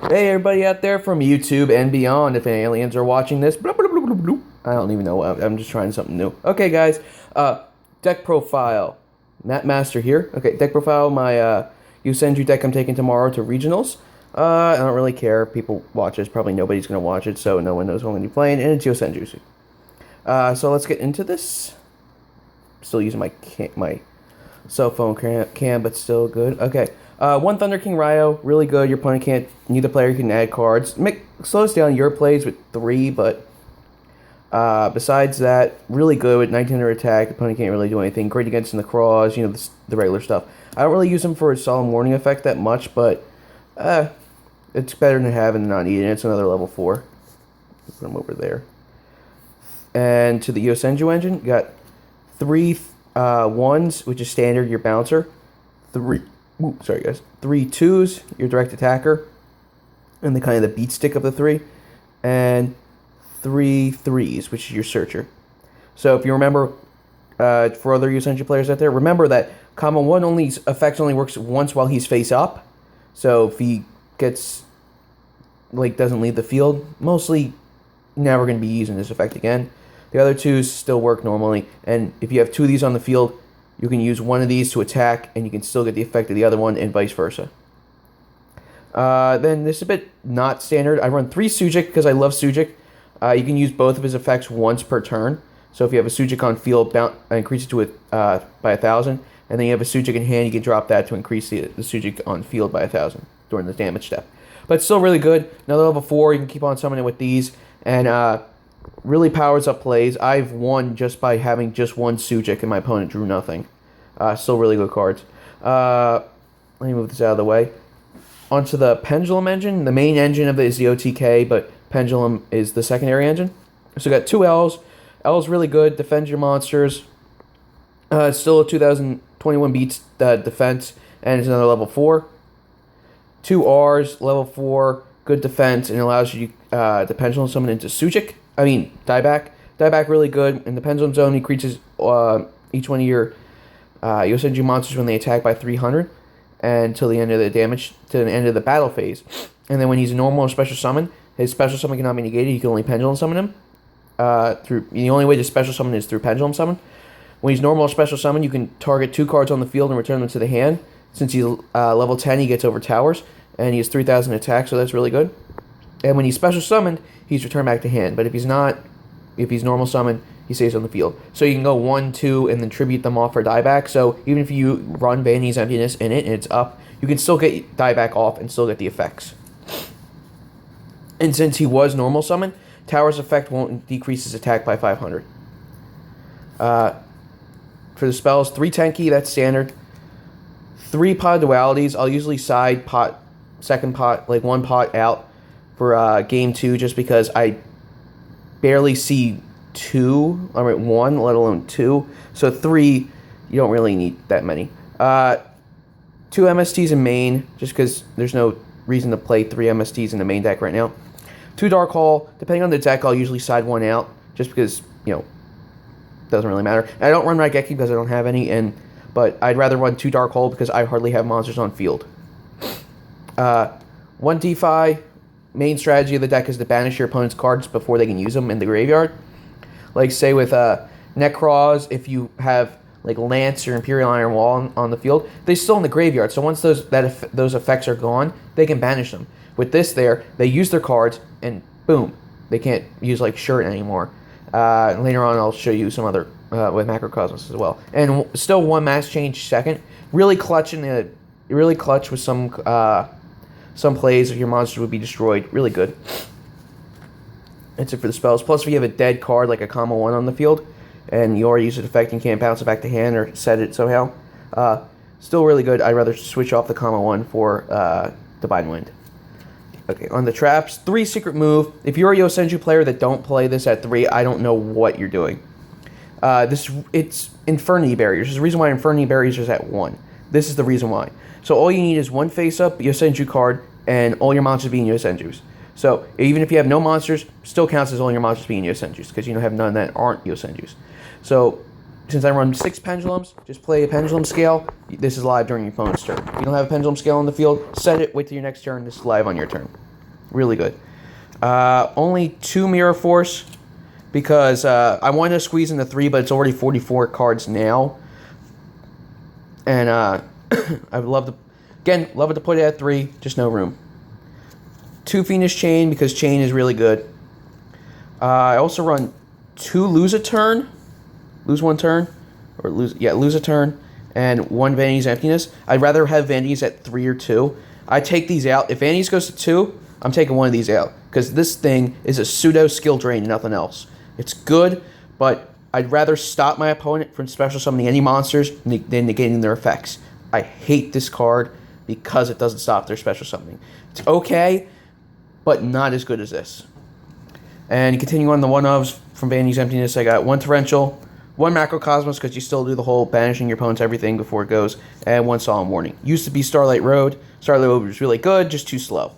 Hey, everybody out there from YouTube and beyond, if any aliens are watching this. Blah, blah, blah, blah, blah. I don't even know. I'm just trying something new. Okay, guys. Deck profile. Matt Master here. Okay, deck profile. My Yosenju deck I'm taking tomorrow to regionals. I don't really care. People watch this. Probably nobody's going to watch it, so no one knows what I'm going to be playing. And it's Yosenju. So let's get into this. Still using my cell phone cam, but still good. Okay. One Thunder King Ryo, really good. Your opponent can't. Neither player can add cards. Slows down your plays with 3, but besides that, really good with 1900 attack. The opponent can't really do anything. Great against in the cross, the regular stuff. I don't really use him for a solemn warning effect that much, but it's better than having and not needing it. It's another level 4. Put him over there. And to the Yosenju engine, you got 3 1s, which is standard, your bouncer. 3 2s, your direct attacker, and the kind of the beat stick of the 3, and 3 3s, which is your searcher. So if you remember, for other Yosenju players out there, remember that combo 1 effects only works once while he's face up. So if he gets doesn't leave the field, mostly never going to be using this effect again. The other 2s still work normally, and if you have 2 of these on the field, you can use 1 of these to attack, and you can still get the effect of the other one, and vice versa. Then this is a bit not standard. I run 3 Sujik because I love Sujik. You can use both of his effects once per turn. So if you have a Sujik on field, increase it to by 1,000, and then you have a Sujik in hand, you can drop that to increase the Sujik on field by 1,000 during the damage step. But it's still really good. Another level 4, you can keep on summoning with these, and really powers up plays. I've won just by having just 1 Sujik and my opponent drew nothing. Still really good cards. Let me move this out of the way. Onto the Pendulum engine. The main engine of it is the OTK, but Pendulum is the secondary engine. So we got 2 L's. L's really good. Defend your monsters. Still a 2021 beats defense, and it's another level 4. 2 R's, level 4, good defense, and it allows you to Pendulum summon into Sujik. Dieback. Dieback really good. In the Pendulum zone, he increases each one of your Yosenju monsters when they attack by 300 until the end of the damage, to the end of the battle phase. And then when he's a normal or special summon, his special summon cannot be negated. You can only Pendulum summon him. The only way to special summon is through Pendulum summon. When he's normal or special summon, you can target 2 cards on the field and return them to the hand. Since he's level 10, he gets over towers, and he has 3,000 attack, so that's really good. And when he's special summoned, he's returned back to hand. But if he's normal summoned, he stays on the field. So you can go 1, 2, and then tribute them off for dieback. So even if you run Vanity's Emptiness in it and it's up, you can still get dieback off and still get the effects. And since he was normal summoned, Tower's effect won't decrease his attack by 500. For the spells, 3 Tenki, that's standard. 3 pot dualities. I'll usually side pot, second pot, 1 pot out for game 2, just because I barely see 2, 1, let alone 2. So 3, you don't really need that many. 2 MSTs in main, just because there's no reason to play 3 MSTs in the main deck right now. 2 Dark Hole. Depending on the deck, I'll usually side 1 out, just because, doesn't really matter. And I don't run Raigeki because I don't have any, but I'd rather run 2 Dark Hole because I hardly have monsters on field. 1 DeFi. Main strategy of the deck is to banish your opponent's cards before they can use them in the graveyard. Like, say with Necroz, if you have Lance or Imperial Iron Wall on the field, they're still in the graveyard. So once those effects are gone, they can banish them. With this they use their cards, and boom, they can't use Shirt anymore. Later on, I'll show you some other with Macrocosmos as well. And still 1 Mass Change second. Really clutch with some plays if your monster would be destroyed. Really good. That's it for the spells. Plus, if you have a dead card, like a combo 1 on the field, and you already use it effect and can't bounce it back to hand or set it somehow, still really good. I'd rather switch off the combo 1 for Divine Wind. Okay, on the traps, 3 secret move. If you're a Yosenju player that don't play this at 3, I don't know what you're doing. It's Infernity Barriers. There's a reason why Infernity Barriers is at 1. This is the reason why. So all you need is 1 face-up Yosenju card, and all your monsters being Yosenjus. So even if you have no monsters, still counts as all your monsters being Yosenjus, because you have none that aren't Yosenjus. So since I run 6 pendulums, just play a pendulum scale. This is live during your opponent's turn. If you don't have a pendulum scale on the field, set it, wait till your next turn. This is live on your turn. Really good. Only 2 Mirror Force because I wanted to squeeze into 3, but it's already 44 cards now. And I would love it to put it at 3, just no room. 2 Fiendish Chain because Chain is really good. I also run 2 Lose a Turn. Lose 1 turn. Lose a turn. And 1 Vanity's Emptiness. I'd rather have Vanity's at 3 or 2. I take these out. If Vanity's goes to 2, I'm taking one of these out. Because this thing is a pseudo skill drain and nothing else. It's good, but I'd rather stop my opponent from special summoning any monsters than negating their effects. I hate this card because it doesn't stop their special summoning. It's okay, but not as good as this. And continuing on the one-ofs from Vanity's Emptiness, I got 1 Torrential, 1 Macrocosmos, because you still do the whole banishing your opponent's everything before it goes, and 1 Solemn Warning. Used to be Starlight Road. Starlight Road was really good, just too slow.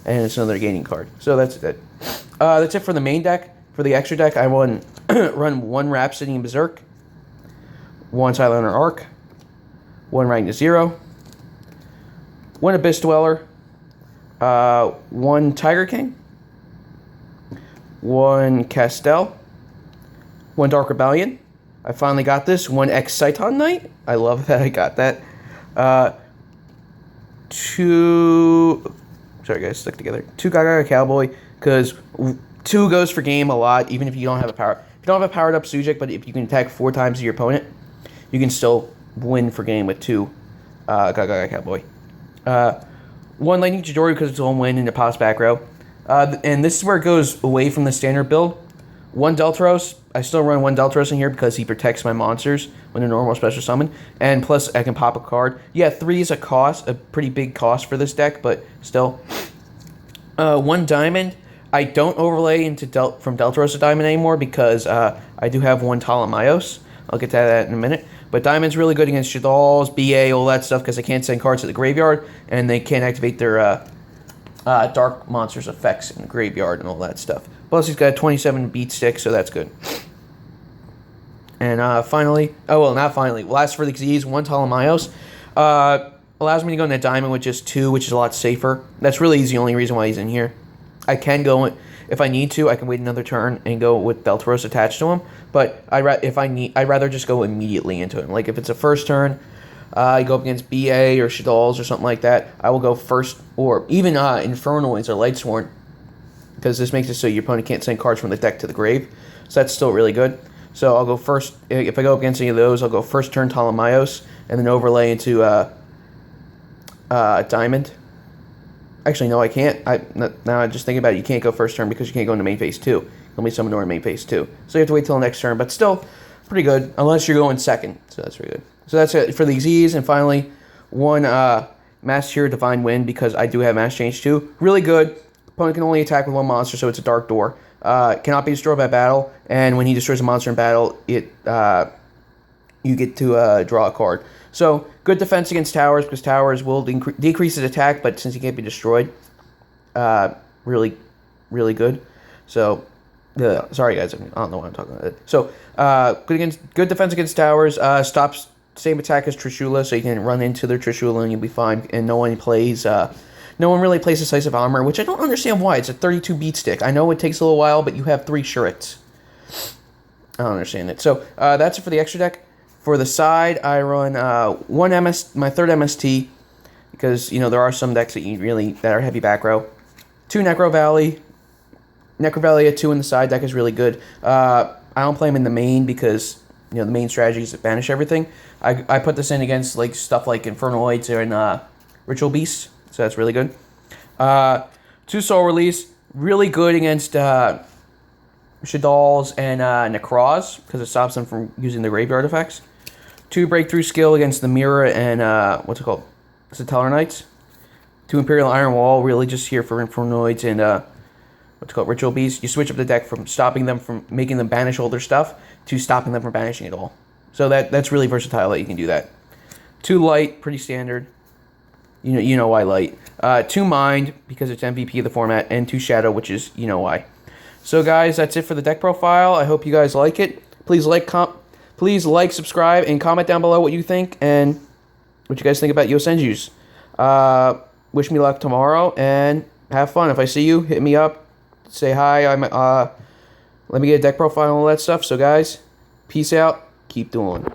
And it's another gaining card. So that's it. That's it for the main deck. For the extra deck, I run 1 Rhapsody and Berserk, 1 Silent Arc, 1 Ragna Zero, 1 Abyss Dweller, 1 Tiger King, 1 Castell, 1 Dark Rebellion. I finally got this. 1 Exciton Knight. I love that I got that. 2... Sorry guys, stick together. 2 Gaga Cowboy, because 2 goes for game a lot, even if you don't have a power. If you don't have a powered up Sujik, but if you can attack 4 times your opponent, you can still win for game with 2 Gaga Cowboy. 1 Lightning Chidori because it's own win in the pass back row. And this is where it goes away from the standard build. 1 Deltaros. I still run 1 Deltaros in here because he protects my monsters when they're normal special summon. And plus, I can pop a card. Yeah, 3 is a pretty big cost for this deck, but still. 1 Diamond. I don't overlay into from Deltaros to Diamond anymore because I do have 1 Ptolemaeus. I'll get to that in a minute. But Diamond's really good against Shadalls, BA, all that stuff because they can't send cards to the graveyard and they can't activate their Dark Monsters effects in the graveyard and all that stuff. Plus, he's got a 27 beat stick, so that's good. And finally, not finally, last for the Xyz, 1 Ptolemaeus. Allows me to go into Diamond with just 2, which is a lot safer. That's really the only reason why he's in here. I can go, if I need to, I can wait another turn and go with Deltaros attached to him. But I'd rather just go immediately into him. Like if it's a first turn, I go up against BA or Shadalls or something like that, I will go first, or even Infernoids or Lightsworn, because this makes it so your opponent can't send cards from the deck to the grave. So that's still really good. So I'll go first, if I go up against any of those, I'll go first turn Ptolemaeus, and then overlay into Diamond. Actually, no, I can't. Now I'm just thinking about it, you can't go first turn because you can't go into main phase 2. You'll be summoned over in main phase 2. So you have to wait till the next turn, but still pretty good, unless you're going second. So that's pretty good. So that's it for the Z's. And finally, 1 Mass Hero Divine Wind, because I do have Mass Change too. Really good. Opponent can only attack with 1 monster, so it's a Dark Door. Cannot be destroyed by battle, and when he destroys a monster in battle, you get to draw a card. So, good defense against towers, because towers will decrease his attack, but since he can't be destroyed, really, really good. So, sorry guys, I don't know what I'm talking about. So, good defense against towers, stops same attack as Trishula, so you can run into their Trishula and you'll be fine, and no one really plays Decisive Armor, which I don't understand why. It's a 32 beat stick. I know it takes a little while, but you have 3 Shurits. I don't understand it. So, that's it for the extra deck. For the side, I run my third MST, because, there are some decks that that are heavy back row. 2 Necro Valley. Necro Valley at 2 in the side deck is really good. I don't play them in the main because, the main strategy is to banish everything. I put this in against stuff like Infernoids and Ritual Beasts, so that's really good. 2 Soul Release, really good against Shadalls and Necroz, because it stops them from using the graveyard effects. 2 Breakthrough Skill against the Mirror and, Satellar Knights. 2 Imperial Iron Wall, really just here for Infernoids and, Ritual Beasts. You switch up the deck from stopping them from making them banish all their stuff to stopping them from banishing it all. So that's really versatile that you can do that. 2 Light, pretty standard. You know why Light. 2 Mind, because it's MVP of the format, and 2 Shadow, which is, why. So guys, that's it for the deck profile. I hope you guys like it. Please like, subscribe, and comment down below what you think and what you guys think about Yosenju's. Wish me luck tomorrow, and have fun. If I see you, hit me up, say hi. Let me get a deck profile and all that stuff. So guys, peace out. Keep dueling.